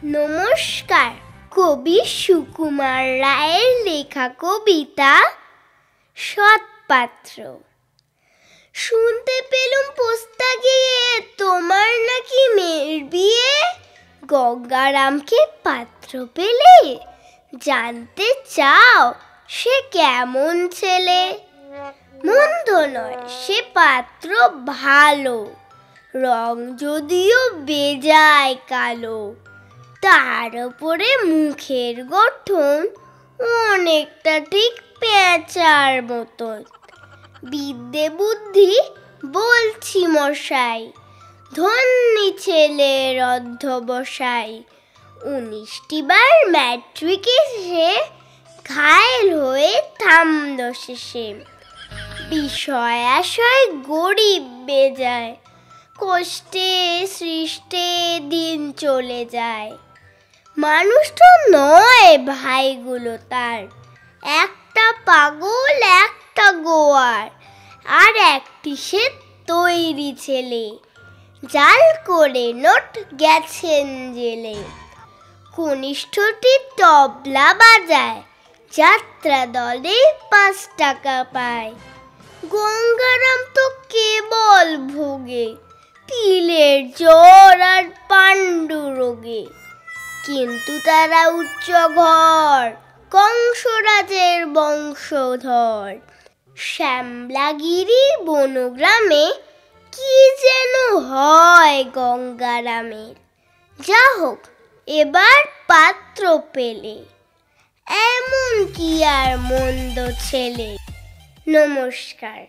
নমস্কার। কবি সুকুমার রায়ের লেখা কবিতা সৎপাত্র। শুনতে পেলুম পোস্তা গিয়ে তোমার নাকি মেয়ের বিয়ে, গঙ্গারামকে পাত্র পেলে? জানতে চাও সে কেমন ছেলে? মন্দ নয় সে পাত্র ভালো, রং যদিও বেজায় কালো। তার উপরে মুখের গঠন অনেকটা ঠিক পেঁচার মতন। বিদ্যে বুদ্ধি বলছি মশাই, ধন্যী ছেলের অধ্যবসায়। 19টি বার ম্যাট্রিকে সে ঘায়েল হয়ে থামল শেষে। বিষয় আশয় গরিব বেজায়, কষ্টে সৃষ্টে দিন চলে যায়। মানুষ তো নয় ভাইগুলো তার, একটা পাগল একটা গোয়ার। আর একটি সে তৈরি ছেলে, জাল করে নোট গেছেন জেলে। কনিষ্ঠটি তবলা বাজায়, যাত্রা দলে 5 টাকা পায়। গঙ্গারাম তো কেবল ভোগে, তিলের জ্বর আর পাণ্ডু রোগে। কিন্তু তারা উচ্চ ঘর, কংসরাজের বংশধর। শ্যামলাগিরি বনগ্রামে কি যেন হয় গঙ্গারামের। যা হোক এবার পাত্র পেলে, এমন কি আর মন্দ ছেলে। নমস্কার।